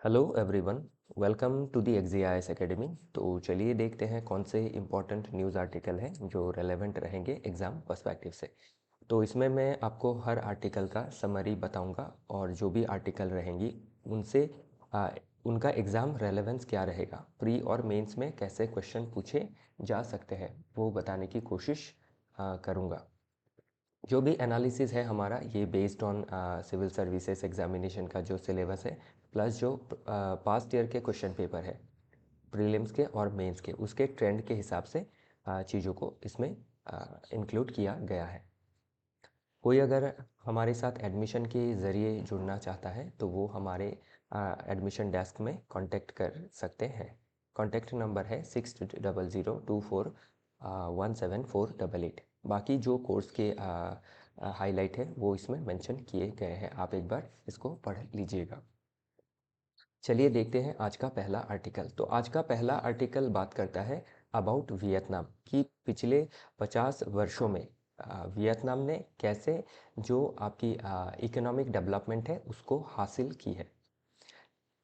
Hello everyone, welcome to the XIS academy. तो चलिए देखते हैं कौन से इम्पोर्टेंट न्यूज़ आर्टिकल हैं जो रेलेवेंट रहेंगे एग्ज़ाम पर्सपेक्टिव से। तो इसमें मैं आपको हर आर्टिकल का समरी बताऊंगा और जो भी आर्टिकल रहेंगी उनसे उनका एग्ज़ाम रेलेवेंस क्या रहेगा, प्री और मेंस में कैसे क्वेश्चन पूछे जा सकते हैं वो बताने की कोशिश करूँगा। जो भी एनालिसिस है हमारा ये based on civil services examination का जो सिलेबस है, प्लस जो पास्ट ईयर के क्वेश्चन पेपर है प्रीलिम्स के और मेंस के, उसके ट्रेंड के हिसाब से चीज़ों को इसमें इंक्लूड किया गया है। कोई अगर हमारे साथ एडमिशन के ज़रिए जुड़ना चाहता है तो वो हमारे एडमिशन डेस्क में कांटेक्ट कर सकते हैं। कांटेक्ट नंबर है 6000241748। बाकी जो कोर्स के हाईलाइट है वो इसमें मेंशन किए गए हैं, आप एक बार इसको पढ़ लीजिएगा। चलिए देखते हैं आज का पहला आर्टिकल। तो आज का पहला आर्टिकल बात करता है अबाउट वियतनाम कि पिछले 50 वर्षों में वियतनाम ने कैसे जो आपकी इकोनॉमिक डेवलपमेंट है उसको हासिल की है।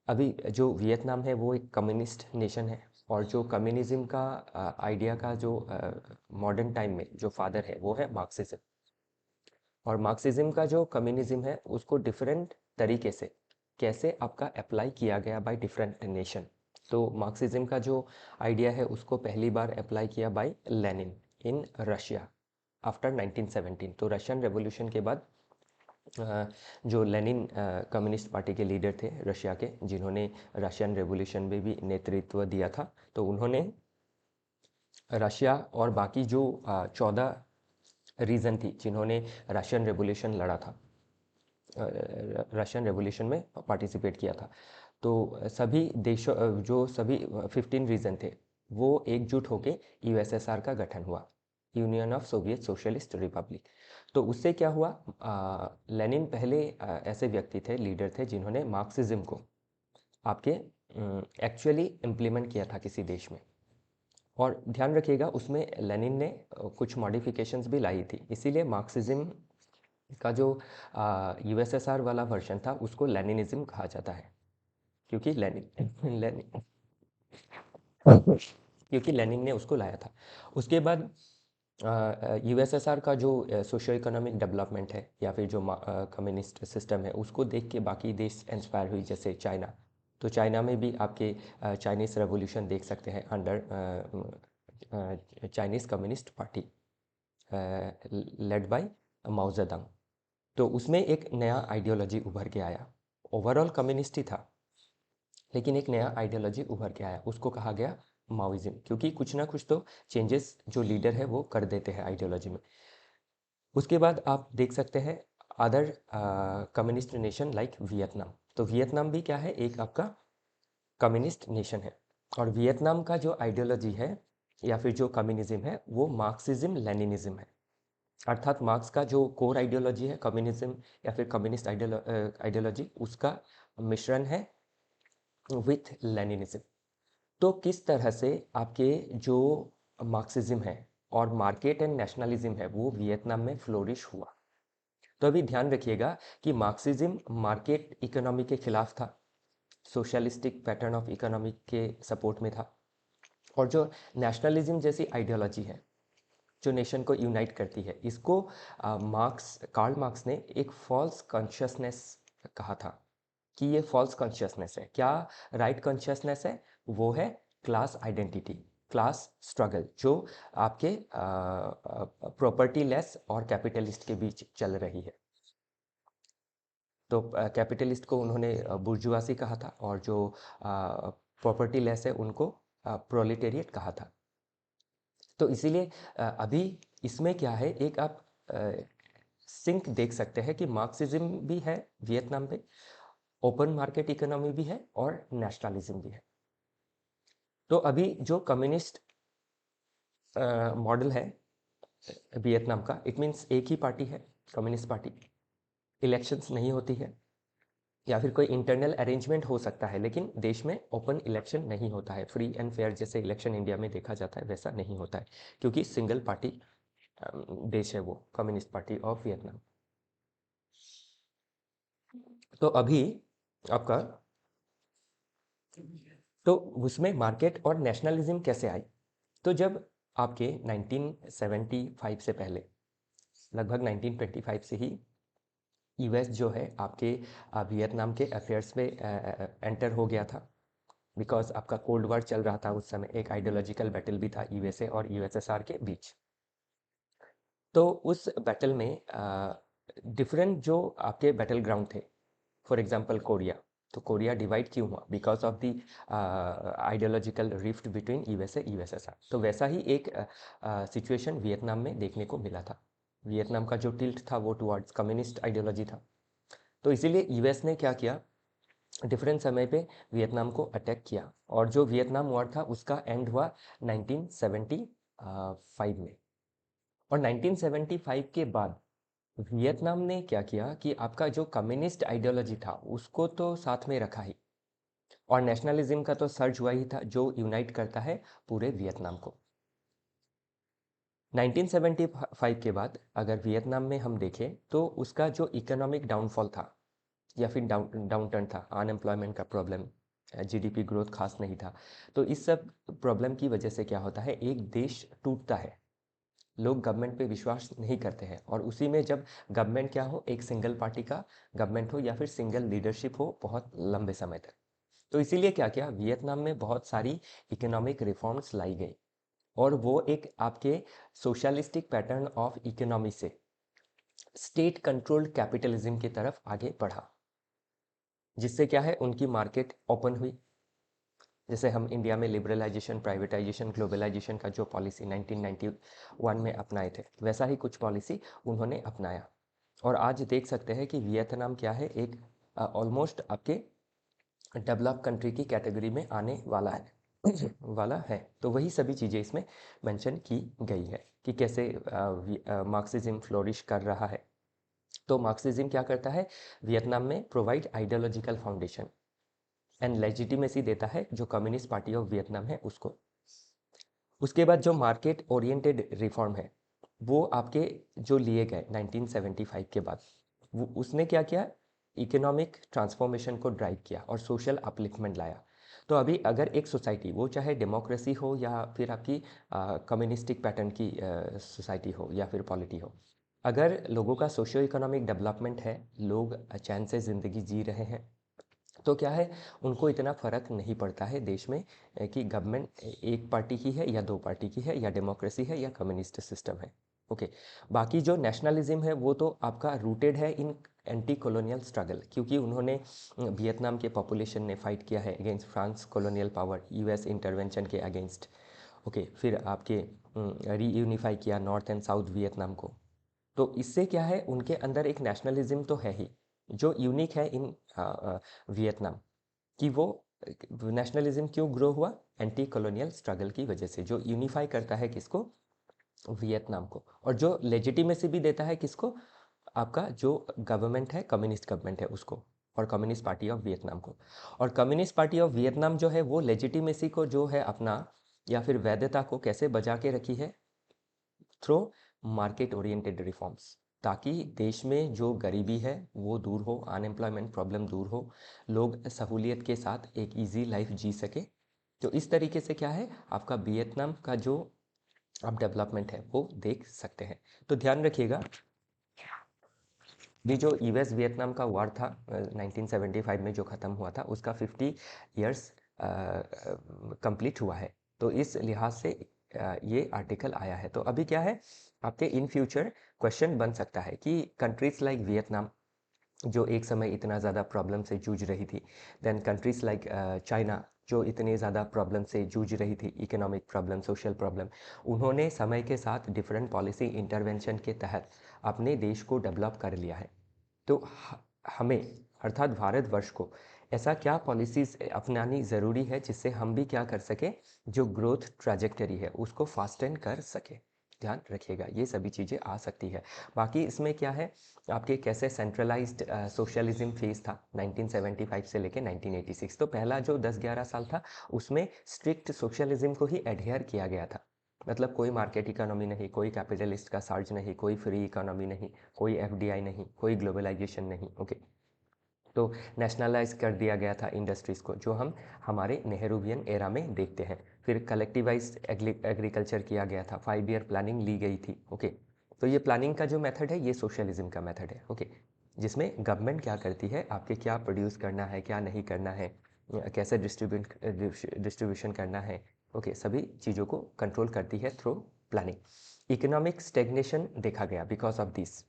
अभी जो वियतनाम है वो एक कम्युनिस्ट नेशन है और जो कम्युनिज्म का आइडिया का जो मॉडर्न टाइम में जो फादर है वो है मार्क्सिज्म। और मार्क्सिज्म का जो कम्युनिज्म है उसको डिफरेंट तरीके से कैसे आपका अप्लाई किया गया बाय डिफरेंट नेशन। तो मार्क्सिज्म का जो आइडिया है उसको पहली बार अप्लाई किया by Lenin in Russia after 1917। तो रशियन रेवोल्यूशन के बाद जो लेनिन कम्युनिस्ट पार्टी के लीडर थे रशिया के, जिन्होंने रशियन रेवोल्यूशन में भी नेतृत्व दिया था, तो उन्होंने रशिया और बाकी जो 14 रीजन थी जिन्होंने रशियन रेवोल्यूशन लड़ा था, रशियन रेवोल्यूशन में पार्टिसिपेट किया था, तो सभी देशों जो सभी 15 रीजन थे वो एकजुट होके यूएसएसआर का गठन हुआ, union of Soviet socialist Republic. तो उससे क्या हुआ, लेनिन पहले ऐसे व्यक्ति थे, लीडर थे, जिन्होंने मार्क्सिज्म को आपके एक्चुअली इम्प्लीमेंट किया था किसी देश में। और ध्यान रखिएगा उसमें लेनिन ने कुछ मॉडिफिकेशंस भी लाई थी, इसीलिए मार्क्सिज्म का जो यूएसएसआर वाला वर्जन था उसको लेनिनिज्म कहा जाता है, क्योंकि लेनिन क्योंकि लेनिन ने उसको लाया था। उसके बाद यूएसएसआर का जो सोशो इकोनॉमिक डेवलपमेंट है या फिर जो कम्युनिस्ट सिस्टम है उसको देख के बाकी देश इंस्पायर हुई, जैसे चाइना। तो चाइना में भी आपके चाइनीज़ रेवोल्यूशन देख सकते हैं under Chinese communist party led by Mao Zedong. तो उसमें एक नया आइडियोलॉजी उभर के आया, ओवरऑल कम्युनिस्ट ही था लेकिन एक नया आइडियोलॉजी उभर के आया, उसको कहा गया माओइज्म, क्योंकि कुछ ना कुछ तो चेंजेस जो लीडर है वो कर देते हैं आइडियोलॉजी में। उसके बाद आप देख सकते हैं other communist nation like Vietnam. तो वियतनाम भी क्या है, एक आपका कम्युनिस्ट नेशन है। और वियतनाम का जो आइडियोलॉजी है या फिर जो कम्युनिज्म है वो मार्क्सिज्म लेनिनिज्म है। अर्थात मार्क्स का जो कोर आइडियोलॉजी है कम्युनिज्म या फिर कम्युनिस्ट आइडियोलॉजी, उसका मिश्रण है विथ लेनिनिज्म। तो किस तरह से आपके जो मार्क्सिज्म है और मार्केट एंड नेशनलिज्म है वो वियतनाम में फ्लोरिश हुआ। तो अभी ध्यान रखिएगा कि मार्क्सिज्म मार्केट इकोनॉमी के खिलाफ था, सोशलिस्टिक पैटर्न ऑफ इकोनॉमी के सपोर्ट में था। और जो नेशनलिज्म जैसी आइडियोलॉजी है जो नेशन को यूनाइट करती है, इसको कार्ल मार्क्स ने एक फॉल्स कॉन्शियसनेस कहा था कि ये फॉल्स कॉन्शियसनेस है। क्या राइट कॉन्शियसनेस है? वो है क्लास आइडेंटिटी, क्लास स्ट्रगल, जो आपके प्रॉपर्टी लेस और कैपिटलिस्ट के बीच चल रही है। तो कैपिटलिस्ट को उन्होंने बुर्जुआसी कहा था और जो प्रॉपर्टी लेस है उनको प्रोलेटेरिएट कहा था। तो इसीलिए अभी इसमें क्या है, एक आप सिंक देख सकते हैं कि मार्क्सिज्म भी है वियतनाम में, ओपन मार्केट इकोनॉमी भी है और नेशनलिज्म भी है। तो अभी जो कम्युनिस्ट मॉडल है वियतनाम का, इट मीन्स एक ही पार्टी है, कम्युनिस्ट पार्टी, इलेक्शंस नहीं होती है, या फिर कोई इंटरनल अरेंजमेंट हो सकता है लेकिन देश में ओपन इलेक्शन नहीं होता है, फ्री एंड फेयर जैसे इलेक्शन इंडिया में देखा जाता है वैसा नहीं होता है, क्योंकि सिंगल पार्टी देश है वो कम्युनिस्ट पार्टी ऑफ वियतनाम। तो अभी आपका तो उसमें मार्केट और नेशनलिज्म कैसे आई? तो जब आपके 1975 से पहले, लगभग 1925 से ही यूएस जो है आपके वियतनाम के अफेयर्स में एंटर हो गया था, बिकॉज आपका कोल्ड वॉर चल रहा था उस समय, एक आइडियोलॉजिकल बैटल भी था यूएसए और यूएसएसआर के बीच। तो उस बैटल में डिफरेंट जो आपके बैटल ग्राउंड थे, फॉर एग्जांपल कोरिया, तो कोरिया डिवाइड क्यों हुआ? Because of the ideological rift between USA USSR. तो वैसा ही एक सिचुएशन वियतनाम में देखने को मिला था। वियतनाम का जो टिल्ट था वो टुवर्ड्स कम्युनिस्ट आइडियोलॉजी था। तो इसीलिए यूएस ने क्या किया, डिफरेंट समय पे वियतनाम को अटैक किया, और जो वियतनाम वॉर था उसका एंड हुआ 1975 में। और 1975 के बाद वियतनाम ने क्या किया कि आपका जो कम्युनिस्ट आइडियोलॉजी था उसको तो साथ में रखा ही, और नेशनलिज्म का तो सर्ज हुआ ही था जो यूनाइट करता है पूरे वियतनाम को। 1975 के बाद अगर वियतनाम में हम देखें तो उसका जो इकोनॉमिक डाउनफॉल था या फिर डाउन टर्न था, अनएम्प्लॉयमेंट का प्रॉब्लम, जीडीपी ग्रोथ खास नहीं था। तो इस सब प्रॉब्लम की वजह से क्या होता है, एक देश टूटता है, लोग गवर्नमेंट पे विश्वास नहीं करते हैं, और उसी में जब गवर्नमेंट क्या हो, एक सिंगल पार्टी का गवर्नमेंट हो या फिर सिंगल लीडरशिप हो बहुत लंबे समय तक। तो इसीलिए क्या किया, वियतनाम में बहुत सारी इकोनॉमिक रिफॉर्म्स लाई गई, और वो एक आपके सोशलिस्टिक पैटर्न ऑफ इकोनॉमी से स्टेट कंट्रोल्ड कैपिटलिज्म की तरफ आगे बढ़ा, जिससे क्या है उनकी मार्केट ओपन हुई। जैसे हम इंडिया में लिबरलाइजेशन, प्राइवेटाइजेशन, ग्लोबलाइजेशन का जो पॉलिसी 1991 में अपनाए थे, वैसा ही कुछ पॉलिसी उन्होंने अपनाया। और आज देख सकते हैं कि वियतनाम क्या है, एक ऑलमोस्ट आपके डेवलप कंट्री की कैटेगरी में आने वाला है वाला है। तो वही सभी चीज़ें इसमें मेंशन की गई है कि कैसे मार्क्सिज्म फ्लोरिश कर रहा है। तो मार्क्सिज्म क्या करता है, वियतनाम में provide ideological foundation and legitimacy देता है जो कम्युनिस्ट पार्टी ऑफ वियतनाम है उसको। उसके बाद जो मार्केट ओरिएंटेड रिफॉर्म है वो आपके जो लिए गए 1975 के बाद, वो उसने क्या किया, इकोनॉमिक ट्रांसफॉर्मेशन को ड्राइव किया और सोशल अपलिफ्टमेंट लाया। तो अभी अगर एक सोसाइटी, वो चाहे डेमोक्रेसी हो या फिर आपकी कम्युनिस्टिक पैटर्न की सोसाइटी हो या फिर पॉलिटी हो, अगर लोगों का सोशियो इकोनॉमिक डेवलपमेंट है, लोग चैन से ज़िंदगी जी रहे हैं, तो क्या है, उनको इतना फ़र्क नहीं पड़ता है देश में कि गवर्नमेंट एक पार्टी की है या दो पार्टी की है या डेमोक्रेसी है या कम्युनिस्ट सिस्टम है। ओके, बाकी जो नेशनलिज्म है वो तो आपका रूटेड है इन एंटी कॉलोनियल स्ट्रगल, क्योंकि उन्होंने वियतनाम के पॉपुलेशन ने फाइट किया है against France colonial power, US intervention के अगेंस्ट। ओके, फिर आपके रीयूनिफाई किया नॉर्थ एंड साउथ वियतनाम को। तो इससे क्या है, उनके अंदर एक नेशनलिज्म तो है ही, जो यूनिक है इन वियतनाम, कि वो नेशनलिज्म क्यों ग्रो हुआ, एंटी कॉलोनियल स्ट्रगल की वजह से, जो यूनिफाई करता है किसको, वियतनाम को, और जो लेजिटिमेसी भी देता है किसको, आपका जो गवर्नमेंट है, कम्युनिस्ट गवर्नमेंट है उसको, और कम्युनिस्ट पार्टी ऑफ वियतनाम को। और कम्युनिस्ट पार्टी ऑफ वियतनाम जो है वो लेजिटिमेसी को जो है अपना, या फिर वैधता को कैसे बचा के रखी है, थ्रू मार्केट ओरिएंटेड रिफॉर्म्स, ताकि देश में जो गरीबी है वो दूर हो, अनएम्प्लॉयमेंट प्रॉब्लम दूर हो, लोग सहूलियत के साथ एक इजी लाइफ जी सके। तो इस तरीके से क्या है, आपका वियतनाम का जो आप डेवलपमेंट है वो देख सकते हैं। तो ध्यान रखिएगा, ये जो यूएस वियतनाम का वार था 1975 में जो ख़त्म हुआ था, उसका 50 ईयर्स कंप्लीट हुआ है। तो इस लिहाज से ये आर्टिकल आया है। तो अभी क्या है, आपके इन फ्यूचर क्वेश्चन बन सकता है कि कंट्रीज़ लाइक वियतनाम, जो एक समय इतना ज़्यादा प्रॉब्लम से जूझ रही थी, देन कंट्रीज़ लाइक चाइना, जो इतने ज़्यादा प्रॉब्लम से जूझ रही थी, इकोनॉमिक प्रॉब्लम, सोशल प्रॉब्लम, उन्होंने समय के साथ डिफरेंट पॉलिसी इंटरवेंशन के तहत अपने देश को डेवलप कर लिया है। तो हमें, अर्थात भारतवर्ष को, ऐसा क्या पॉलिसीज़ अपनानी ज़रूरी है जिससे हम भी क्या कर सकें, जो ग्रोथ ट्रैजेक्टरी है उसको फास्टन कर सके। ध्यान रखिएगा, ये सभी चीज़ें आ सकती है। बाकी इसमें क्या है, आपके कैसे सेंट्रलाइज्ड सोशलिज्म फेज था 1975 से लेके 1986, तो पहला जो 10-11 साल था उसमें स्ट्रिक्ट सोशलिज्म को ही एडहेयर किया गया था। मतलब कोई मार्केट इकोनॉमी नहीं, कोई कैपिटलिस्ट का सार्ज नहीं, कोई फ्री इकोनॉमी नहीं, कोई एफडीआई नहीं, कोई ग्लोबलाइजेशन नहीं। ओके, तो नेशनलाइज कर दिया गया था इंडस्ट्रीज़ को, जो हम हमारे नेहरूवियन एरा में देखते हैं। फिर कलेक्टिवाइज एग्रीकल्चर किया गया था, 5 ईयर प्लानिंग ली गई थी। ओके, तो ये प्लानिंग का जो मेथड है ये सोशलिज्म का मेथड है। ओके, जिसमें गवर्नमेंट क्या करती है, आपके क्या प्रोड्यूस करना है, क्या नहीं करना है, कैसे डिस्ट्रीब्यूशन करना है, ओके, सभी चीज़ों को कंट्रोल करती है थ्रू प्लानिंग। इकोनॉमिक स्टेग्नेशन देखा गया बिकॉज ऑफ दिस,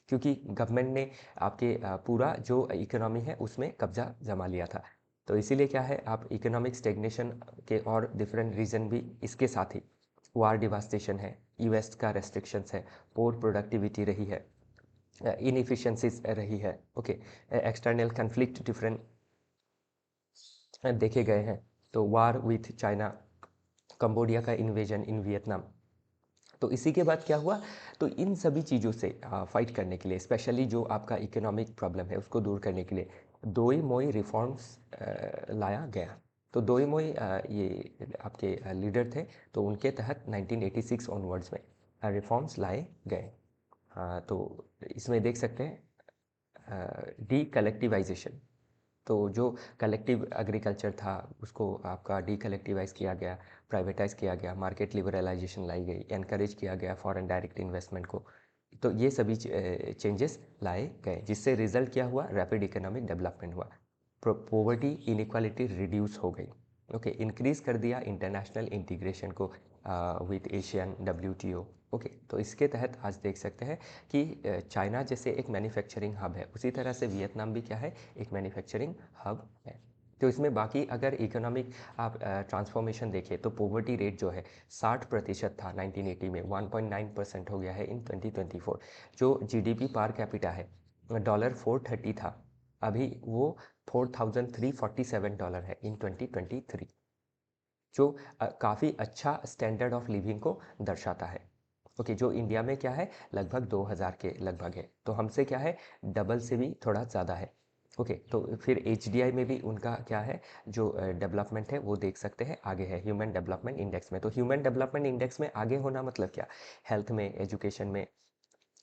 क्योंकि गवर्नमेंट ने आपके पूरा जो इकोनॉमी है उसमें कब्जा जमा लिया था। तो इसीलिए क्या है, आप इकोनॉमिक स्टेग्नेशन के और डिफरेंट रीज़न भी इसके साथ ही, वार डिवास्टेशन है, यूएस का रेस्ट्रिक्शंस है, पोर प्रोडक्टिविटी रही है, इनएफिशिएंसीज रही है। ओके, एक्सटर्नल कन्फ्लिक्ट डिफरेंट देखे गए हैं। तो वार विथ चाइना, कंबोडिया का इन्वेजन इन वियतनाम। तो इसी के बाद क्या हुआ, तो इन सभी चीज़ों से फाइट करने के लिए, स्पेशली जो आपका इकोनॉमिक प्रॉब्लम है उसको दूर करने के लिए दोई मोई रिफॉर्म्स लाया गया। तो दोई मोई ये आपके लीडर थे, तो उनके तहत 1986 ऑनवर्ड्स में रिफॉर्म्स लाए गए। तो इसमें देख सकते हैं डी कलेक्टिवाइजेशन। तो जो कलेक्टिव एग्रीकल्चर था उसको आपका डी कलेक्टिवाइज किया गया, प्राइवेटाइज किया गया, मार्केट लिबरलाइजेशन लाई गई, एनकरेज किया गया फॉरेन डायरेक्ट इन्वेस्टमेंट को। तो ये सभी चेंजेस लाए गए, जिससे रिजल्ट क्या हुआ, रैपिड इकोनॉमिक डेवलपमेंट हुआ, पोवर्टी इनइक्वालिटी रिड्यूस हो गई। ओके, इंक्रीज कर दिया इंटरनेशनल इंटीग्रेशन को विद एशियन डब्ल्यूटीओ। ओके, तो इसके तहत आज देख सकते हैं कि चाइना जैसे एक मैन्युफैक्चरिंग हब है, उसी तरह से वियतनाम भी क्या है, एक मैन्युफैक्चरिंग हब है। तो इसमें बाकी अगर इकोनॉमिक आप ट्रांसफॉर्मेशन देखें तो पोवर्टी रेट जो है 60% था 1980 में, 1.9% हो गया है इन 2024। जो जीडीपी पर कैपिटा है $430 था, अभी वो $4,347 है इन 2023, जो काफ़ी अच्छा स्टैंडर्ड ऑफ लिविंग को दर्शाता है। ओके, जो इंडिया में क्या है, लगभग 2000 के लगभग है, तो हमसे क्या है, डबल से भी थोड़ा ज़्यादा है। ओके, तो फिर एचडीआई में भी उनका क्या है, जो डेवलपमेंट है वो देख सकते हैं आगे है ह्यूमन डेवलपमेंट इंडेक्स में। तो ह्यूमन डेवलपमेंट इंडेक्स में आगे होना मतलब क्या, हेल्थ में, एजुकेशन में,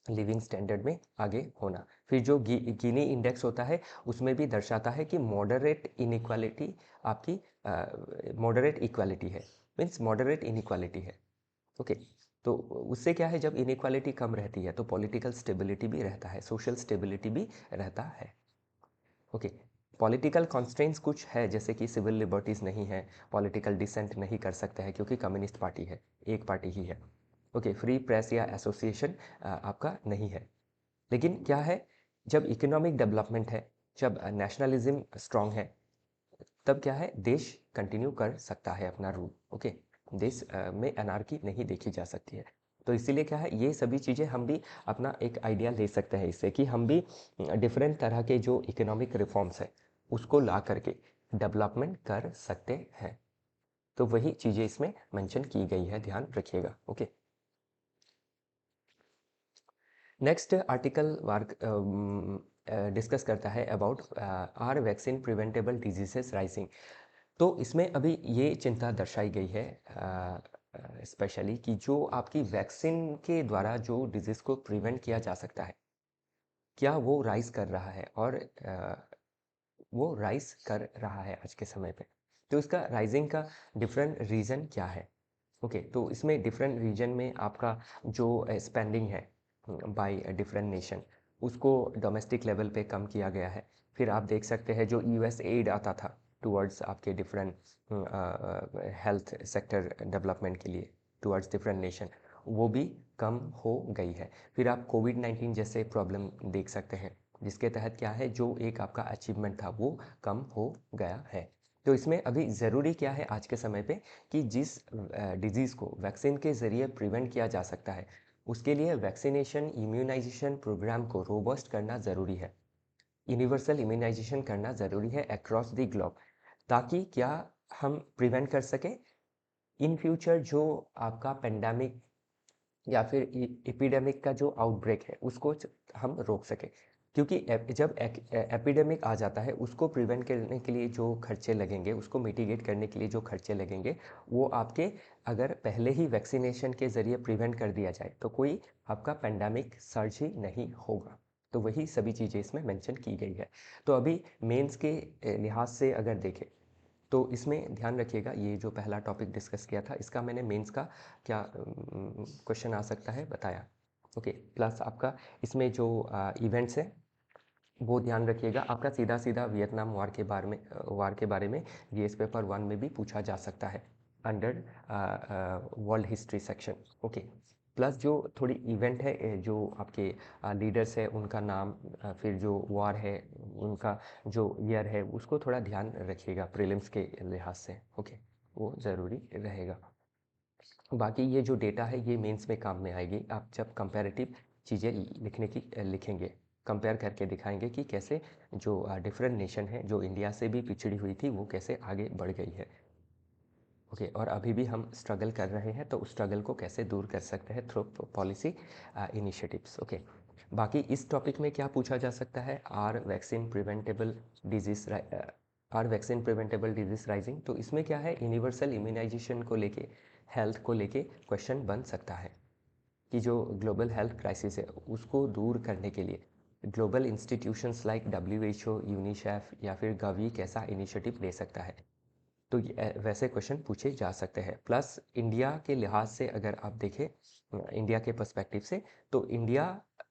लिविंग स्टैंडर्ड में आगे होना। फिर जो गिनी इंडेक्स होता है उसमें भी दर्शाता है कि मॉडरेट इनइक्वालिटी आपकी मॉडरेट इक्वालिटी है, मीन्स मॉडरेट इनइक्वालिटी है। ओके, तो उससे क्या है, जब इनइक्वालिटी कम रहती है तो पॉलिटिकल स्टेबिलिटी भी रहता है, सोशल स्टेबिलिटी भी रहता है। ओके, पॉलिटिकल कॉन्स्ट्रेंट्स कुछ है, जैसे कि सिविल लिबर्टीज़ नहीं है, पॉलिटिकल डिसेंट नहीं कर सकता है क्योंकि कम्युनिस्ट पार्टी है, एक पार्टी ही है। ओके, फ्री प्रेस या एसोसिएशन आपका नहीं है। लेकिन क्या है, जब इकोनॉमिक डेवलपमेंट है, जब नेशनलिज्म स्ट्रांग है, तब क्या है, देश कंटिन्यू कर सकता है अपना रूल। ओके, देश में अनार्की नहीं देखी जा सकती है। तो इसीलिए क्या है, ये सभी चीज़ें हम भी अपना एक आइडिया ले सकते हैं इससे, कि हम भी डिफरेंट तरह के जो इकोनॉमिक रिफॉर्म्स है उसको ला करके डेवलपमेंट कर सकते हैं। तो वही चीज़ें इसमें मेंशन की गई है, ध्यान रखिएगा। Okay, next article work discuss करता है about are vaccine preventable diseases rising. तो इसमें अभी ये चिंता दर्शाई गई है स्पेशली कि जो आपकी वैक्सीन के द्वारा जो डिजीज़ को प्रिवेंट किया जा सकता है, क्या वो राइज कर रहा है, और वो राइज कर रहा है आज के समय पे। तो इसका राइजिंग का डिफरेंट रीज़न क्या है। ओके, तो इसमें डिफरेंट रीजन में आपका जो स्पेंडिंग है बाय डिफरेंट नेशन, उसको डोमेस्टिक लेवल पे कम किया गया है। फिर आप देख सकते हैं जो यूएस एड आता था टुवर्ड्स आपके डिफरेंट हेल्थ सेक्टर डेवलपमेंट के लिए टुवर्ड्स डिफरेंट नेशन, वो भी कम हो गई है। फिर आप कोविड-19 जैसे प्रॉब्लम देख सकते हैं, जिसके तहत क्या है, जो एक आपका अचीवमेंट था वो कम हो गया है। तो इसमें अभी ज़रूरी क्या है आज के समय पे, कि जिस डिजीज़ को वैक्सीन के ज़रिए प्रिवेंट किया जा सकता है, उसके लिए वैक्सीनेशन इम्यूनाइजेशन प्रोग्राम को रोबस्ट करना ज़रूरी है, यूनिवर्सल इम्यूनाइजेशन करना ज़रूरी है अक्रॉस द ग्लोब, ताकि क्या हम प्रिवेंट कर सकें इन फ्यूचर जो आपका पेंडेमिक या फिर एपिडेमिक का जो आउटब्रेक है उसको हम रोक सकें। क्योंकि जब एपिडेमिक आ जाता है, उसको प्रिवेंट करने के लिए जो खर्चे लगेंगे, उसको मिटिगेट करने के लिए जो खर्चे लगेंगे, वो आपके अगर पहले ही वैक्सीनेशन के ज़रिए प्रिवेंट कर दिया जाए तो कोई आपका पेंडेमिक सर्ज ही नहीं होगा। तो वही सभी चीज़ें इसमें मेंशन की गई है। तो अभी मेंस के लिहाज से अगर देखें तो इसमें ध्यान रखिएगा, ये जो पहला टॉपिक डिस्कस किया था इसका मैंने मेंस का क्या क्वेश्चन आ सकता है बताया। ओके, प्लस आपका इसमें जो इवेंट्स है वो ध्यान रखिएगा, आपका सीधा सीधा वियतनाम वार के बारे में जीएस पेपर 1 में भी पूछा जा सकता है under world history section. Okay, plus जो थोड़ी इवेंट है जो आपके लीडर्स है उनका नाम, फिर जो वार है उनका जो ईयर है उसको थोड़ा ध्यान रखिएगा प्रीलिम्स के लिहाज से। ओके, वो ज़रूरी रहेगा। बाकी ये जो डेटा है ये मेंस में काम में आएगी, आप जब कंपैरेटिव चीज़ें लिखेंगे, कंपेयर करके दिखाएंगे कि कैसे जो डिफरेंट नेशन है जो इंडिया से भी पिछड़ी हुई थी वो कैसे आगे बढ़ गई है। ओके, और अभी भी हम स्ट्रगल कर रहे हैं तो उस स्ट्रगल को कैसे दूर कर सकते हैं थ्रू पॉलिसी इनिशिएटिव्स। ओके, बाकी इस टॉपिक में क्या पूछा जा सकता है, are vaccine preventable disease rising. तो इसमें क्या है, यूनिवर्सल इम्यूनाइजेशन को लेके, हेल्थ को लेके क्वेश्चन बन सकता है कि जो ग्लोबल हेल्थ क्राइसिस है उसको दूर करने के लिए global institutions like WHO, UNICEF या फिर गावी कैसा इनिशिएटिव ले सकता है। तो वैसे क्वेश्चन पूछे जा सकते हैं। प्लस इंडिया के लिहाज से अगर आप देखें, इंडिया के पर्सपेक्टिव से, तो इंडिया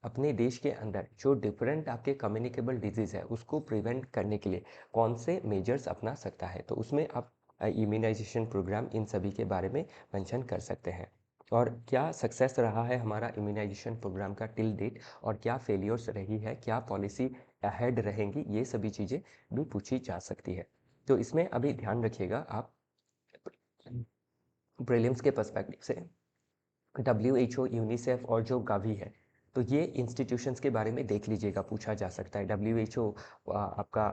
अपने देश के अंदर जो डिफरेंट आपके कम्युनिकेबल डिजीज़ है उसको प्रिवेंट करने के लिए कौन से मेजर्स अपना सकता है, तो उसमें आप इम्यूनाइजेशन प्रोग्राम इन सभी के बारे में मेंशन कर सकते हैं। और क्या सक्सेस रहा है हमारा इम्यूनाइजेशन प्रोग्राम का टिल डेट, और क्या फेलियर्स रही है, क्या पॉलिसी अहेड रहेंगी, ये सभी चीज़ें भी पूछी जा सकती है। तो इसमें अभी ध्यान रखिएगा आप प्रीलिम्स के पर्सपेक्टिव से WHO, यूनिसेफ और जो गावी है, तो ये इंस्टीट्यूशंस के बारे में देख लीजिएगा, पूछा जा सकता है। WHO आपका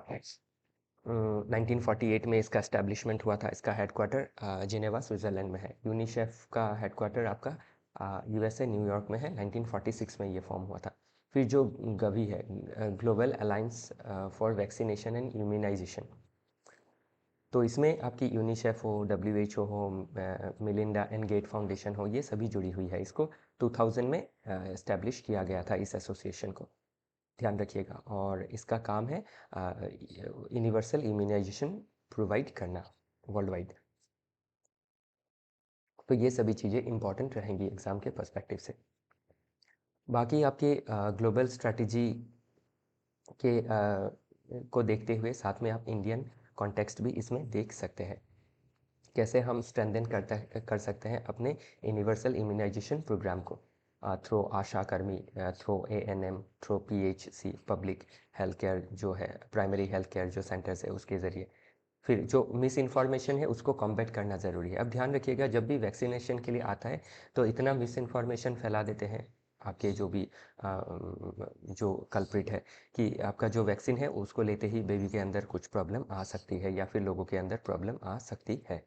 1948 में इसका एस्टेब्लिशमेंट हुआ था, इसका हेडक्वार्टर जिनेवा स्विट्ज़रलैंड में है। यूनिसेफ का हेडक्वार्टर आपका USA न्यूयॉर्क में है, 1946 में ये फॉर्म हुआ था। फिर जो गवी है, global alliance for vaccination and immunisation, तो इसमें आपकी यूनिसेफ हो, WHO हो, मिलिंडा एंड गेट फाउंडेशन हो, ये सभी जुड़ी हुई है। इसको 2000 में इस्टेब्लिश किया गया था इस एसोसिएशन को, ध्यान रखिएगा। और इसका काम है यूनिवर्सल इम्यूनाइजेशन प्रोवाइड करना वर्ल्ड वाइड। तो ये सभी चीज़ें इंपॉर्टेंट रहेंगी एग्ज़ाम के पर्सपेक्टिव से। बाकी आपके ग्लोबल स्ट्रैटेजी के को देखते हुए साथ में आप इंडियन कॉन्टेक्स्ट भी इसमें देख सकते हैं, कैसे हम स्ट्रेंथन कर सकते हैं अपने यूनिवर्सल इम्यूनाइजेशन प्रोग्राम को थ्रू आशा कर्मी, through ANM, through PHC public health care जो है, प्राइमरी हेल्थ केयर जो सेंटर्स है उसके ज़रिए। फिर जो मिस इन्फॉर्मेशन है उसको कॉम्बैट करना ज़रूरी है। अब ध्यान रखिएगा, जब भी वैक्सीनेशन के लिए आता है तो इतना मिस इन्फॉर्मेशन फैला देते हैं आपके जो भी जो कल्प्रिट है, कि आपका जो वैक्सीन है उसको लेते ही बेबी के अंदर कुछ प्रॉब्लम आ सकती है या फिर लोगों के अंदर प्रॉब्लम आ सकती है।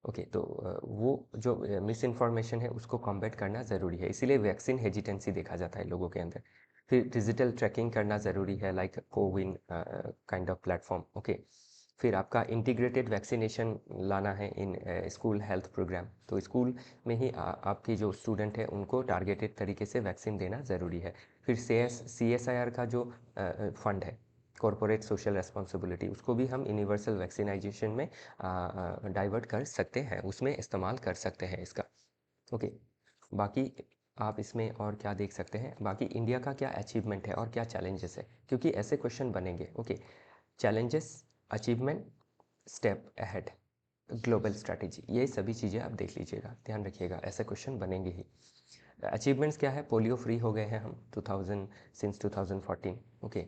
ओके, तो वो जो मिस इन्फॉर्मेशन है उसको कॉम्बैट करना ज़रूरी है, इसीलिए वैक्सीन हेजिटेंसी देखा जाता है लोगों के अंदर। फिर डिजिटल ट्रैकिंग करना ज़रूरी है, like CoWIN kind of platform. Okay, फिर आपका इंटीग्रेटेड वैक्सीनेशन लाना है इन स्कूल हेल्थ प्रोग्राम, तो स्कूल में ही आपकी जो स्टूडेंट है उनको टारगेटेड तरीके से वैक्सीन देना ज़रूरी है। फिर CSIR का जो फंड है, कॉरपोरेट सोशल रेस्पॉन्सिबिलिटी, उसको भी हम यूनिवर्सल वैक्सीनाइजेशन में डाइवर्ट कर सकते हैं, उसमें इस्तेमाल कर सकते हैं इसका। ओके, बाकी आप इसमें और क्या देख सकते हैं, बाकी इंडिया का क्या अचीवमेंट है और क्या चैलेंजेस है, क्योंकि ऐसे क्वेश्चन बनेंगे। Okay, challenges, achievement, step ahead, global strategy, ये सभी चीज़ें आप देख लीजिएगा, ध्यान रखिएगा, ऐसे क्वेश्चन बनेंगे ही। अचीवमेंट्स क्या है, पोलियो फ्री हो गए हैं हम 2014। ओके,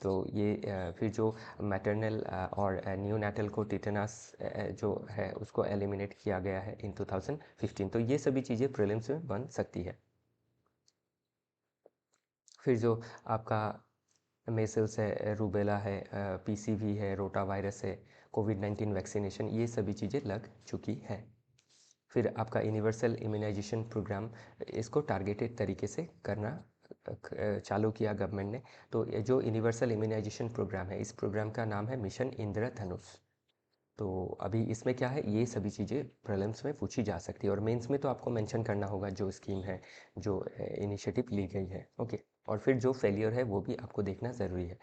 तो ये फिर जो मैटरनल और न्यूनेटल को टिटेनस जो है उसको एलिमिनेट किया गया है इन 2015, तो ये सभी चीज़ें प्रीलिम्स में बन सकती है। फिर जो आपका मेसल्स है, रूबेला है, PCV है, रोटा वायरस है, कोविड-19 वैक्सीनेशन, ये सभी चीज़ें लग चुकी है। फिर आपका यूनिवर्सल इम्यूनाइजेशन प्रोग्राम, इसको टारगेटेड तरीके से करना चालू किया गवर्नमेंट ने। तो ये जो यूनिवर्सल इम्यूनाइजेशन प्रोग्राम है, इस प्रोग्राम का नाम है मिशन इंद्रधनुष। तो अभी इसमें क्या है, ये सभी चीज़ें प्रीलिम्स में पूछी जा सकती है, और मेंस में तो आपको मेंशन करना होगा जो स्कीम है, जो इनिशिएटिव ली गई है। ओके, और फिर जो फेलियर है वो भी आपको देखना ज़रूरी है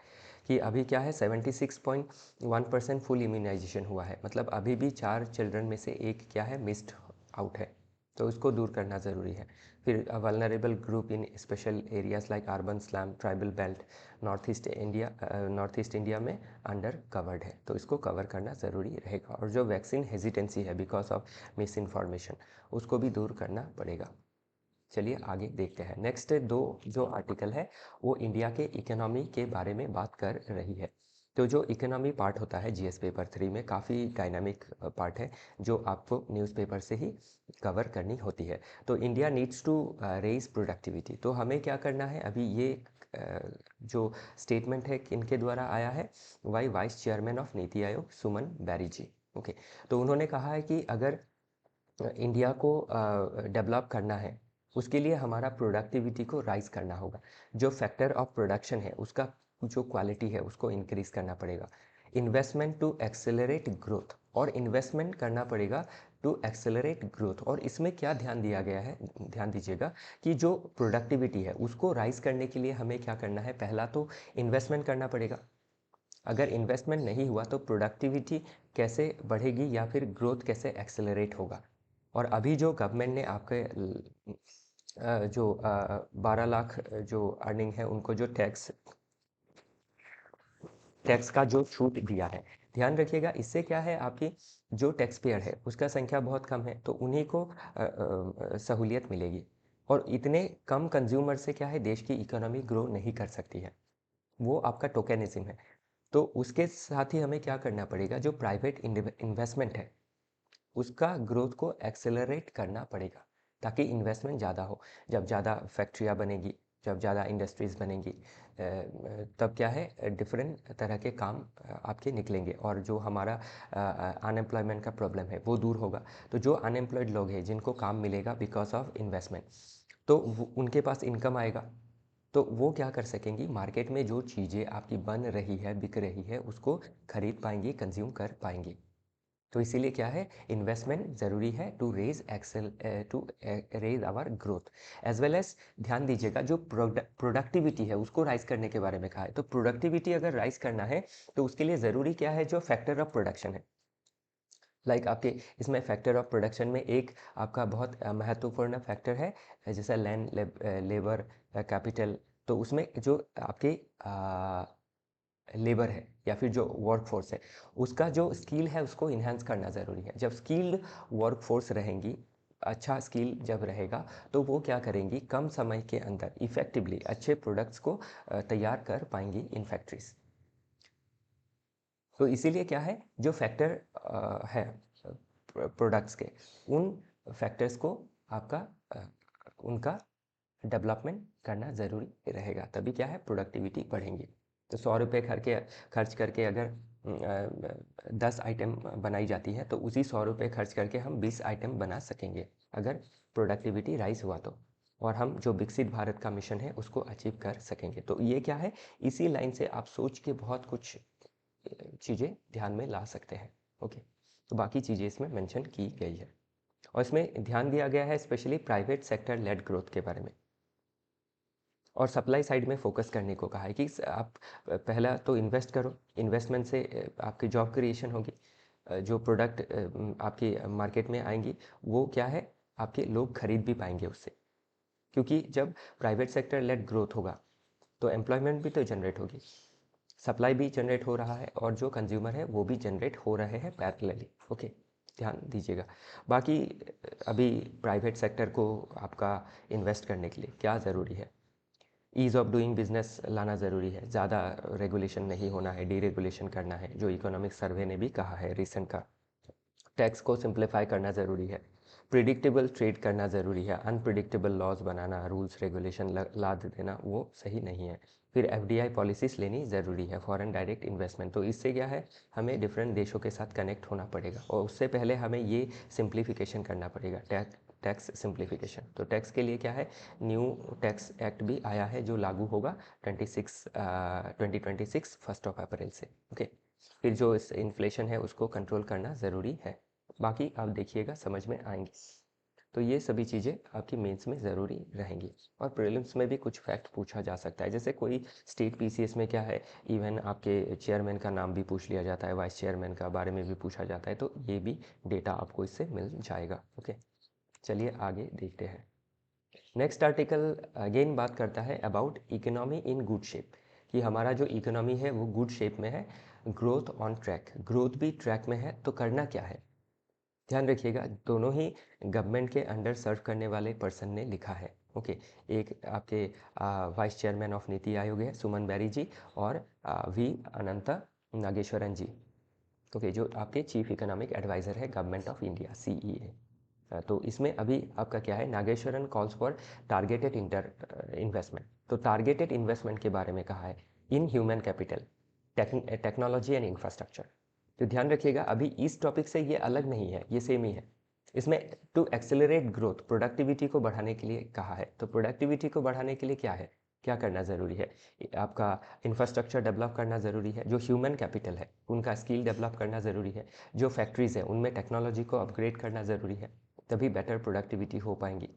कि अभी क्या है 76.1% फुल इम्यूनाइजेशन हुआ है, मतलब अभी भी 4 चिल्ड्रन में से एक क्या है मिस्ड आउट है, तो उसको दूर करना ज़रूरी है। फिर vulnerable group in special areas like urban slam, tribal belt, north east India में अंडर कवर्ड है, तो इसको कवर करना ज़रूरी रहेगा। और जो वैक्सीन हेजिटेंसी है बिकॉज ऑफ मिस इन्फॉर्मेशन, उसको भी दूर करना पड़ेगा। चलिए आगे देखते हैं। नेक्स्ट दो जो आर्टिकल है वो इंडिया के इकोनॉमी के बारे में बात कर रही है। तो जो इकोनॉमी पार्ट होता है जीएस पेपर 3 में काफ़ी डायनामिक पार्ट है जो आपको न्यूज़पेपर से ही कवर करनी होती है। तो India needs to raise productivity, तो हमें क्या करना है अभी ये जो स्टेटमेंट है किनके द्वारा आया है, vice chairman of NITI Aayog Suman Banerjee. Okay, तो उन्होंने कहा है कि अगर इंडिया को डेवलप करना है उसके लिए हमारा प्रोडक्टिविटी को राइज करना होगा। जो फैक्टर ऑफ प्रोडक्शन है उसका जो क्वालिटी है उसको इंक्रीज करना पड़ेगा। इन्वेस्टमेंट टू एक्सेलरेट ग्रोथ, और इन्वेस्टमेंट करना पड़ेगा टू एक्सेलरेट ग्रोथ। और इसमें क्या ध्यान दिया गया है, ध्यान दीजिएगा कि जो प्रोडक्टिविटी है उसको राइज करने के लिए हमें क्या करना है, पहला तो इन्वेस्टमेंट करना पड़ेगा। अगर इन्वेस्टमेंट नहीं हुआ तो प्रोडक्टिविटी कैसे बढ़ेगी या फिर ग्रोथ कैसे एक्सेलरेट होगा। और अभी जो गवर्नमेंट ने आपके जो 12 लाख जो अर्निंग है उनको जो टैक्स का जो छूट दिया है, ध्यान रखिएगा इससे क्या है आपकी जो टैक्स पेयर है उसका संख्या बहुत कम है, तो उन्हीं को सहूलियत मिलेगी। और इतने कम कंज्यूमर से क्या है देश की इकोनॉमी ग्रो नहीं कर सकती है, वो आपका टोकेनिज्म है। तो उसके साथ ही हमें क्या करना पड़ेगा, जो प्राइवेट इन्वेस्टमेंट है उसका ग्रोथ को एक्सेलरेट करना पड़ेगा ताकि इन्वेस्टमेंट ज़्यादा हो। जब ज़्यादा फैक्ट्रियाँ बनेगी, जब ज़्यादा इंडस्ट्रीज़ बनेंगी, तब क्या है डिफरेंट तरह के काम आपके निकलेंगे और जो हमारा अनएम्प्लॉयमेंट का प्रॉब्लम है वो दूर होगा। तो जो अनएम्प्लॉयड लोग हैं जिनको काम मिलेगा बिकॉज ऑफ इन्वेस्टमेंट, तो उनके पास इनकम आएगा, तो वो क्या कर सकेंगी, मार्केट में जो चीज़ें आपकी बन रही है बिक रही है उसको खरीद पाएंगी, कंज्यूम कर पाएंगी। तो इसीलिए क्या है इन्वेस्टमेंट ज़रूरी है to raise our growth as well as. ध्यान दीजिएगा जो प्रोडक्टिविटी है उसको राइज करने के बारे में कहा है, तो प्रोडक्टिविटी अगर राइज करना है तो उसके लिए ज़रूरी क्या है, जो फैक्टर ऑफ प्रोडक्शन है। आपके इसमें फैक्टर ऑफ प्रोडक्शन में एक आपका बहुत महत्वपूर्ण फैक्टर है जैसा लैंड, लेबर, कैपिटल। तो उसमें जो आपके लेबर है या फिर जो वर्कफोर्स है उसका जो स्किल है उसको इन्हांस करना ज़रूरी है। जब स्किल्ड वर्कफोर्स रहेंगी, अच्छा स्किल जब रहेगा तो वो क्या करेंगी, कम समय के अंदर इफ़ेक्टिवली अच्छे प्रोडक्ट्स को तैयार कर पाएंगी इन फैक्ट्रीज। तो इसीलिए क्या है जो फैक्टर है प्रोडक्ट्स के, उन फैक्टर्स को आपका उनका डेवलपमेंट करना ज़रूरी रहेगा, तभी क्या है प्रोडक्टिविटी बढ़ेंगी। तो 100 रुपये खर्च करके अगर 10 आइटम बनाई जाती है तो उसी 100 रुपये खर्च करके हम 20 आइटम बना सकेंगे अगर प्रोडक्टिविटी राइज हुआ तो, और हम जो विकसित भारत का मिशन है उसको अचीव कर सकेंगे। तो ये क्या है, इसी लाइन से आप सोच के बहुत कुछ चीज़ें ध्यान में ला सकते हैं। ओके, तो बाकी चीज़ें इसमें मेंशन की गई है और इसमें ध्यान दिया गया है specially private sector led growth के बारे में, और सप्लाई साइड में फोकस करने को कहा है कि आप पहला तो इन्वेस्ट करो, इन्वेस्टमेंट से आपकी जॉब क्रिएशन होगी, जो प्रोडक्ट आपकी मार्केट में आएंगी वो क्या है आपके लोग खरीद भी पाएंगे उससे, क्योंकि जब प्राइवेट सेक्टर लेड ग्रोथ होगा तो एम्प्लॉयमेंट भी तो जनरेट होगी, सप्लाई भी जनरेट हो रहा है और जो कंज्यूमर है वो भी जनरेट हो रहे हैं पैरेलली। ओके, ध्यान दीजिएगा। बाकी अभी प्राइवेट सेक्टर को आपका इन्वेस्ट करने के लिए क्या ज़रूरी है, ईज़ ऑफ डूइंग बिजनेस लाना ज़रूरी है, ज़्यादा रेगुलेशन नहीं होना है, डीरेगुलेशन करना है, जो इकोनॉमिक सर्वे ने भी कहा है रिसेंट का। टैक्स को सिंप्लीफाई करना ज़रूरी है, प्रिडिक्टेबल ट्रेड करना ज़रूरी है, अनप्रिडिक्टेबल लॉज बनाना, रूल्स रेगुलेशन लाद देना वो सही नहीं है। फिर एफडीआई पॉलिसीज़ लेनी ज़रूरी है, फॉरेन डायरेक्ट इन्वेस्टमेंट। तो इससे क्या है हमें डिफरेंट देशों के साथ कनेक्ट होना पड़ेगा और उससे पहले हमें ये सिंप्लीफिकेशन करना पड़ेगा, टैक्स सिंप्लीफिकेशन। तो टैक्स के लिए क्या है, न्यू टैक्स एक्ट भी आया है जो लागू होगा 2026 1 से। ओके, फिर जो इस इन्फ्लेशन है उसको कंट्रोल करना ज़रूरी है। बाकी आप देखिएगा समझ में आएंगे। तो ये सभी चीज़ें आपकी मेंस में ज़रूरी रहेंगी। और प्रीलिम्स में भी कुछ फैक्ट पूछा जा सकता है, जैसे कोई स्टेट पीसीएस में क्या है, इवन आपके चेयरमैन का नाम भी पूछ लिया जाता है, वाइस चेयरमैन का बारे में भी पूछा जाता है, तो ये भी डेटा आपको इससे मिल जाएगा। ओके, चलिए आगे देखते हैं। नेक्स्ट आर्टिकल अगेन बात करता है about economy in good shape, कि हमारा जो इकोनॉमी है वो गुड शेप में है, ग्रोथ ऑन ट्रैक, ग्रोथ भी ट्रैक में है, तो करना क्या है। ध्यान रखिएगा, दोनों ही गवर्नमेंट के अंडर सर्व करने वाले पर्सन ने लिखा है। ओके, एक आपके vice chairman of NITI Aayog है सुमन बैरी जी, और वी अनंता नागेश्वरन जी। ओके, जो आपके चीफ इकोनॉमिक एडवाइज़र है गवर्नमेंट ऑफ इंडिया, सीईए। तो इसमें अभी आपका क्या है, Nageswaran calls for targeted investment. तो टारगेटेड इन्वेस्टमेंट के बारे में कहा है in human capital, technology and infrastructure. तो ध्यान रखिएगा, अभी इस टॉपिक से ये अलग नहीं है, ये सेम ही है। इसमें टू एक्सेलरेट ग्रोथ, प्रोडक्टिविटी को बढ़ाने के लिए कहा है। तो प्रोडक्टिविटी को बढ़ाने के लिए क्या है, क्या करना ज़रूरी है, आपका इंफ्रास्ट्रक्चर डेवलप करना ज़रूरी है, जो ह्यूमन कैपिटल है उनका स्किल डेवलप करना ज़रूरी है, जो फैक्ट्रीज़ हैं उनमें टेक्नोलॉजी को अपग्रेड करना ज़रूरी है, तभी बेटर प्रोडक्टिविटी हो पाएंगी।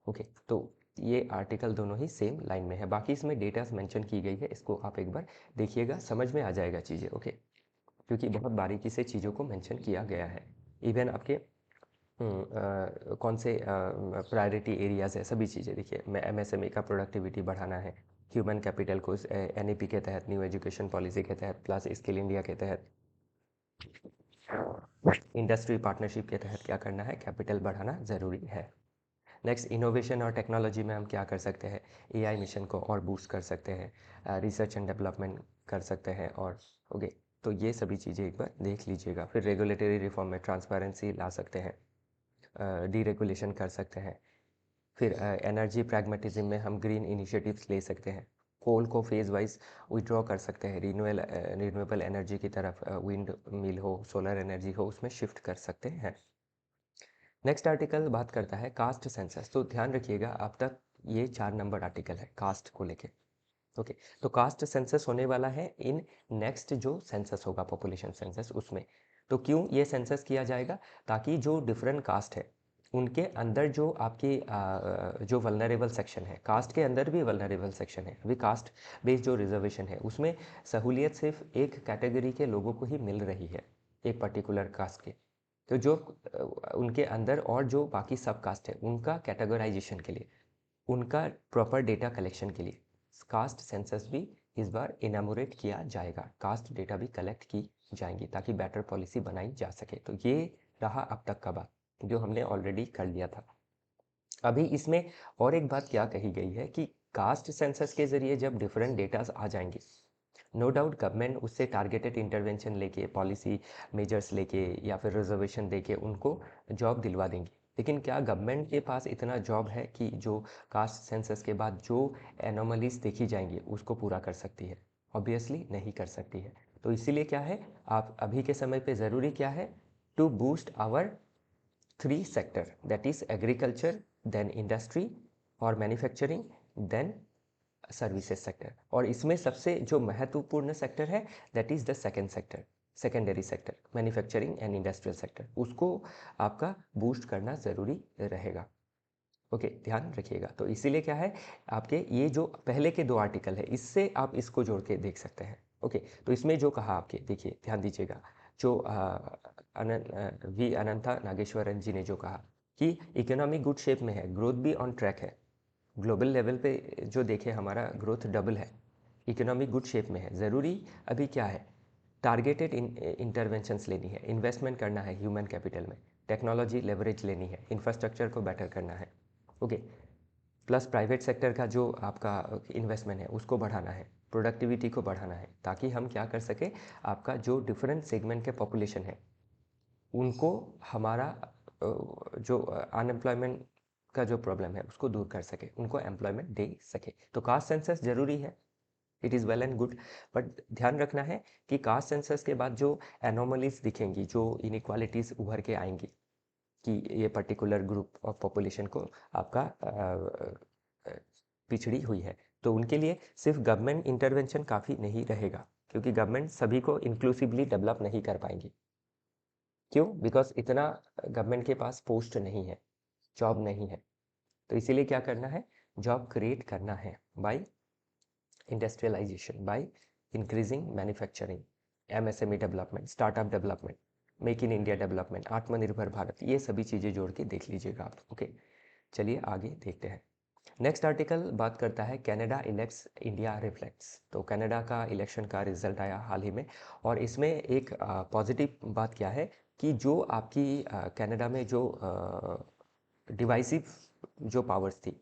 ओके, तो ये आर्टिकल दोनों ही सेम लाइन में है, बाकी इसमें डेटास मेंशन की गई है, इसको आप एक बार देखिएगा, समझ में आ जाएगा चीज़ें। ओके, क्योंकि बहुत बारीकी से चीज़ों को मेंशन किया गया है। इवन आपके कौन से प्रायोरिटी एरियाज़ है, सभी चीज़ें देखिए, मैं एमएसएमई का प्रोडक्टिविटी बढ़ाना है, ह्यूमन कैपिटल को एनईपी के तहत, न्यू एजुकेशन पॉलिसी के तहत, प्लस स्किल इंडिया के तहत, इंडस्ट्री पार्टनरशिप के तहत क्या करना है, कैपिटल बढ़ाना ज़रूरी है। नेक्स्ट, इनोवेशन और टेक्नोलॉजी में हम क्या कर सकते हैं, एआई मिशन को और बूस्ट कर सकते हैं, रिसर्च एंड डेवलपमेंट कर सकते हैं, और ओके, तो ये सभी चीज़ें एक बार देख लीजिएगा। फिर रेगुलेटरी रिफॉर्म में ट्रांसपेरेंसी ला सकते हैं, डीरेगुलेशन कर सकते हैं। फिर एनर्जी प्रैग्मेटिज्म में हम ग्रीन इनिशिएटिव्स ले सकते हैं, कोल को फेज़ वाइज विड्रॉ कर सकते हैं, रिन्यूएबल एनर्जी की तरफ, विंड मिल हो, सोलर एनर्जी हो, उसमें शिफ्ट कर सकते हैं। नेक्स्ट आर्टिकल बात करता है कास्ट सेंसस। तो ध्यान रखिएगा, अब तक ये 4 नंबर आर्टिकल है कास्ट को लेके। ओके, तो कास्ट सेंसस होने वाला है इन नेक्स्ट जो सेंसस होगा, पॉपुलेशन सेंसस, उसमें। तो क्यों ये सेंसस किया जाएगा, ताकि जो डिफरेंट कास्ट है उनके अंदर जो आपकी जो वल्नरेबल सेक्शन है, कास्ट के अंदर भी वल्नरेबल सेक्शन है, अभी कास्ट बेस्ड जो रिजर्वेशन है उसमें सहूलियत सिर्फ एक कैटेगरी के लोगों को ही मिल रही है, एक पर्टिकुलर कास्ट के। तो जो उनके अंदर और जो बाकी सब कास्ट है उनका कैटेगराइजेशन के लिए, उनका प्रॉपर डेटा कलेक्शन के लिए कास्ट सेंसस भी इस बार इनामोरेट किया जाएगा, कास्ट डेटा भी कलेक्ट की जाएंगी, ताकि बेटर पॉलिसी बनाई जा सके। तो ये रहा अब तक का बात, जो हमने ऑलरेडी कर लिया था। अभी इसमें और एक बात क्या कही गई है कि कास्ट सेंसस के ज़रिए जब डिफरेंट डेटास आ जाएंगे, नो डाउट गवर्नमेंट उससे टारगेटेड इंटरवेंशन लेके, पॉलिसी मेजर्स लेके, या फिर रिजर्वेशन देके उनको जॉब दिलवा देंगी। लेकिन क्या गवर्नमेंट के पास इतना जॉब है कि जो कास्ट सेंसस के बाद जो एनोमलीज देखी जाएंगी उसको पूरा कर सकती है? ऑब्वियसली नहीं कर सकती है। तो इसीलिए क्या है, आप अभी के समय पे ज़रूरी क्या है, to boost our 3 sector, that is agriculture, then industry और मैन्युफैक्चरिंग, देन सर्विसेज सेक्टर। और इसमें सबसे जो महत्वपूर्ण सेक्टर है that is the second sector, secondary sector, manufacturing and industrial sector, उसको आपका बूस्ट करना ज़रूरी रहेगा। ओके, ध्यान रखिएगा। तो इसीलिए क्या है, आपके ये जो पहले के 2 आर्टिकल है इससे आप इसको जोड़ के देख सकते हैं। ओके, तो इसमें जो कहा आपके, देखिए ध्यान दीजिएगा, जो वी अनंता नागेश्वरन जी ने जो कहा कि इकोनॉमी गुड शेप में है, ग्रोथ भी ऑन ट्रैक है, ग्लोबल लेवल पे जो देखें हमारा ग्रोथ डबल है, इकोनॉमी गुड शेप में है। ज़रूरी अभी क्या है, टारगेटेड इंटरवेंशंस लेनी है, इन्वेस्टमेंट करना है ह्यूमन कैपिटल में, टेक्नोलॉजी लेवरेज लेनी है, इंफ्रास्ट्रक्चर को बेटर करना है। ओके, प्लस प्राइवेट सेक्टर का जो आपका इन्वेस्टमेंट है उसको बढ़ाना है, प्रोडक्टिविटी को बढ़ाना है, ताकि हम क्या कर सके, आपका जो डिफरेंट सेगमेंट के पॉपुलेशन है उनको हमारा जो अनएम्प्लॉयमेंट का जो प्रॉब्लम है उसको दूर कर सके, उनको एम्प्लॉयमेंट दे सके। तो कास्ट सेंसस ज़रूरी है, it is well and good, but ध्यान रखना है कि कास्ट सेंसस के बाद जो एनोमलीज दिखेंगी, जो इनइक्वालिटीज़ उभर के आएंगी, कि ये पर्टिकुलर ग्रुप ऑफ पॉपुलेशन को आपका पिछड़ी हुई है, तो उनके लिए सिर्फ गवर्नमेंट इंटरवेंशन काफ़ी नहीं रहेगा, क्योंकि गवर्नमेंट सभी को इंक्लूसिवली डेवलप नहीं कर पाएंगी। क्यों? बिकॉज इतना गवर्नमेंट के पास पोस्ट नहीं है, जॉब नहीं है। तो इसीलिए क्या करना है, जॉब क्रिएट करना है by industrialisation, by increasing manufacturing, MSME development, startup development, make in India development, Aatmanirbhar Bharat, ये सभी चीज़ें जोड़ के देख लीजिएगा आप। ओके, चलिए आगे देखते हैं। नेक्स्ट आर्टिकल बात करता है कनाडा इलेक्ट्स इंडिया रिफ्लेक्ट्स। तो कनाडा का इलेक्शन का रिजल्ट आया हाल ही में, और इसमें एक पॉजिटिव बात क्या है कि जो आपकी कनाडा में जो डिवाइसिव जो पावर्स थी,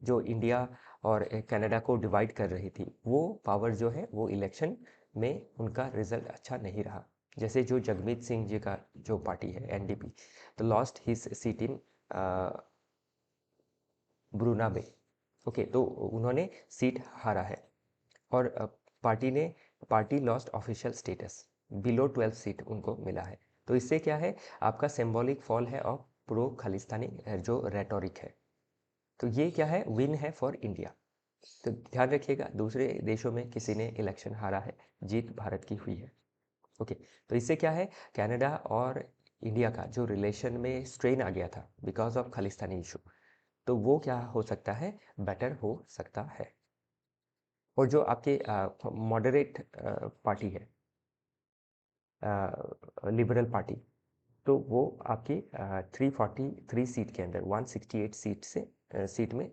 जो इंडिया और कनाडा को डिवाइड कर रही थी, वो पावर जो है वो इलेक्शन में उनका रिजल्ट अच्छा नहीं रहा। जैसे जो जगमीत सिंह जी का जो पार्टी है एनडीपी, तो लॉस्ट हिज सीट इन ब्रूनाबे। ओके, तो उन्होंने सीट हारा है, और party lost official status, below 12 seat उनको मिला है। तो इससे क्या है, आपका सिंबॉलिक फॉल है ऑफ प्रो खालिस्तानी जो रेटोरिक है। तो ये क्या है, विन है फॉर इंडिया। तो ध्यान रखिएगा, दूसरे देशों में किसी ने इलेक्शन हारा है, जीत भारत की हुई है। ओके, तो इससे क्या है, कनाडा और इंडिया का जो रिलेशन में स्ट्रेन आ गया था बिकॉज ऑफ खालिस्तानी इशू, तो वो क्या हो सकता है, बेटर हो सकता है। और जो आपके मॉडरेट पार्टी है, लिबरल पार्टी, तो वो आपकी 343 सीट के अंदर 168 सीट से सीट में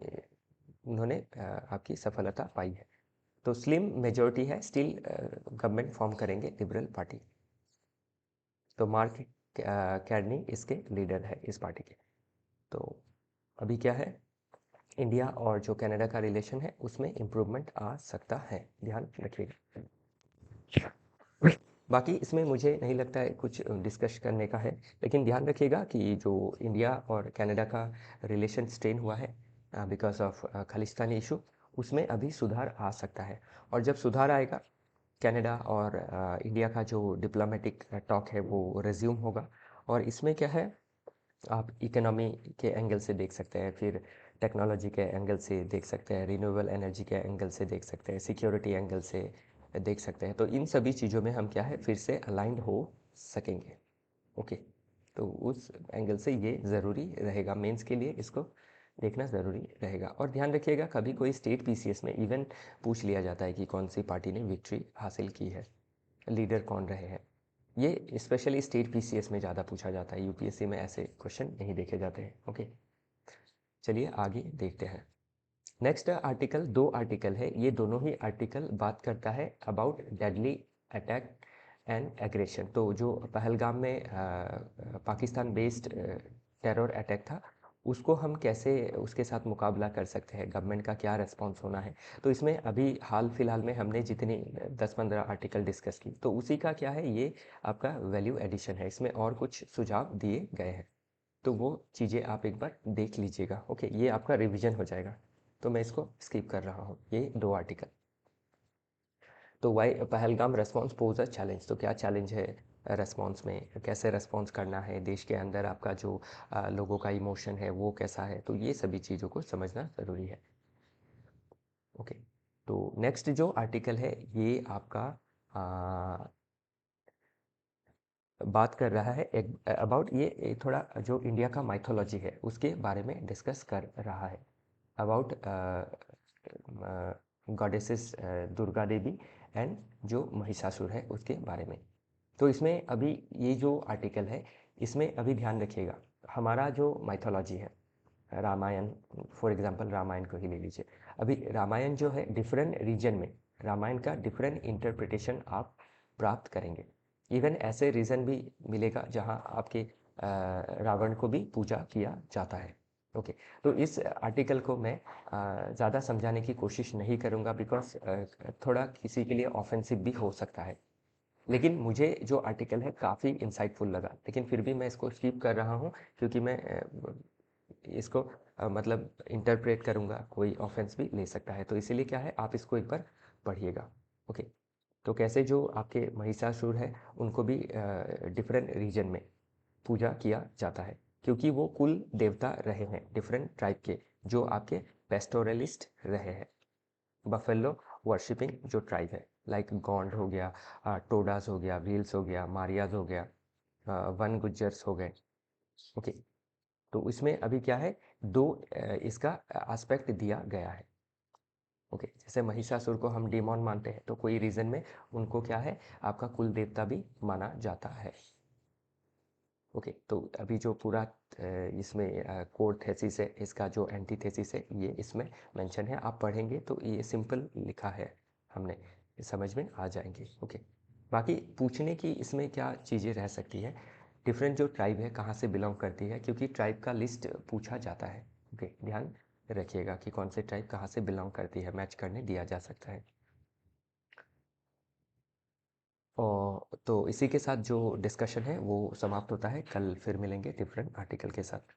उन्होंने आपकी सफलता पाई है। तो स्लिम मेजॉरिटी है, स्टिल गवर्नमेंट फॉर्म करेंगे लिबरल पार्टी। तो मार्क कैर्नी इसके लीडर है इस पार्टी के। तो अभी क्या है, इंडिया और जो कनाडा का रिलेशन है उसमें इम्प्रूवमेंट आ सकता है, ध्यान रखिएगा। बाकी इसमें मुझे नहीं लगता है कुछ डिस्कस करने का है, लेकिन ध्यान रखिएगा कि जो इंडिया और कनाडा का रिलेशन स्ट्रेन हुआ है बिकॉज ऑफ खालिस्तानी इशू, उसमें अभी सुधार आ सकता है। और जब सुधार आएगा, कनाडा और इंडिया का जो डिप्लोमेटिक टॉक है वो रिज्यूम होगा। और इसमें क्या है, आप इकोनॉमी के एंगल से देख सकते हैं, फिर टेक्नोलॉजी के एंगल से देख सकते हैं, रिन्यूएबल एनर्जी के एंगल से देख सकते हैं, सिक्योरिटी एंगल से देख सकते हैं। तो इन सभी चीज़ों में हम क्या है, फिर से अलाइंड हो सकेंगे। ओके, तो उस एंगल से ये ज़रूरी रहेगा, मेंस के लिए इसको देखना ज़रूरी रहेगा। और ध्यान रखिएगा, कभी कोई स्टेट पीसीएस में इवन पूछ लिया जाता है कि कौन सी पार्टी ने विक्ट्री हासिल की है, लीडर कौन रहे हैं। ये स्पेशली स्टेट पीसीएस में ज़्यादा पूछा जाता है, यूपीएससी में ऐसे क्वेश्चन नहीं देखे जाते हैं। ओके, चलिए आगे देखते हैं। नेक्स्ट आर्टिकल, दो आर्टिकल है, ये दोनों ही आर्टिकल बात करता है about deadly attack and aggression. तो जो पहलगाम में पाकिस्तान बेस्ड टेरर अटैक था, उसको हम कैसे उसके साथ मुकाबला कर सकते हैं, गवर्नमेंट का क्या रिस्पॉन्स होना है। तो इसमें अभी हाल फिलहाल में हमने जितनी 10-15 आर्टिकल डिस्कस की, तो उसी का क्या है, ये आपका वैल्यू एडिशन है, इसमें और कुछ सुझाव दिए गए हैं। तो वो चीज़ें आप एक बार देख लीजिएगा। ओके, ये आपका रिवीजन हो जाएगा, तो मैं इसको स्किप कर रहा हूँ, ये दो आर्टिकल। तो why Pahalgam response pose a challenge, तो क्या चैलेंज है रेस्पॉन्स में, कैसे रेस्पॉन्स करना है, देश के अंदर आपका जो लोगों का इमोशन है वो कैसा है, तो ये सभी चीज़ों को समझना ज़रूरी है। ओके, तो नेक्स्ट जो आर्टिकल है ये आपका बात कर रहा है अबाउट ये थोड़ा जो इंडिया का माइथोलॉजी है उसके बारे में डिस्कस कर रहा है, about goddesses Durga Devi and जो महिषासुर है उसके बारे में। तो इसमें अभी ये जो आर्टिकल है, इसमें अभी ध्यान रखिएगा, हमारा जो माइथोलॉजी है, रामायण फॉर एग्जांपल, रामायण को ही ले लीजिए। अभी रामायण जो है डिफरेंट रीजन में रामायण का डिफरेंट इंटरप्रिटेशन आप प्राप्त करेंगे। इवन ऐसे रीजन भी मिलेगा जहां आपके रावण को भी पूजा किया जाता है। ओके, तो इस आर्टिकल को मैं ज़्यादा समझाने की कोशिश नहीं करूँगा बिकॉज थोड़ा किसी के लिए ऑफेंसिव भी हो सकता है। लेकिन मुझे जो आर्टिकल है काफ़ी इंसाइटफुल लगा, लेकिन फिर भी मैं इसको स्किप कर रहा हूँ क्योंकि मैं इसको मतलब इंटरप्रेट करूँगा, कोई ऑफेंस भी ले सकता है। तो इसीलिए क्या है, आप इसको एक बार पढ़िएगा। ओके, तो कैसे जो आपके महिषासुर है उनको भी डिफरेंट रीजन में पूजा किया जाता है, क्योंकि वो कुल देवता रहे हैं डिफरेंट ट्राइब के, जो आपके पेस्टोरलिस्ट रहे हैं, बफेलो वर्शिपिंग जो ट्राइब है, लाइक गोंड हो गया, टोडास हो गया, भील्स हो गया, मारियाज हो गया, वन गुज्जर्स हो गए। ओके, तो इसमें अभी क्या है, दो इसका एस्पेक्ट दिया गया है। ओके, जैसे महिषासुर को हम डेमॉन मानते हैं, तो कोई रीजन में उनको क्या है, आपका कुल देवता भी माना जाता है। ओके, तो अभी जो पूरा इसमें कोर थेसिस है, इसका जो एंटीथेसिस है, ये इसमें मेंशन है। आप पढ़ेंगे तो ये सिंपल लिखा है हमने, समझ में आ जाएंगे। ओके, बाकी पूछने की इसमें क्या चीज़ें रह सकती है, डिफरेंट जो ट्राइब है कहाँ से बिलोंग करती है, क्योंकि ट्राइब का लिस्ट पूछा जाता है। ओके, ध्यान रखिएगा कि कौन से ट्राइब कहाँ से बिलोंग करती है, मैच करने दिया जा सकता है। और तो इसी के साथ जो डिस्कशन है वो समाप्त होता है। कल फिर मिलेंगे डिफरेंट आर्टिकल के साथ।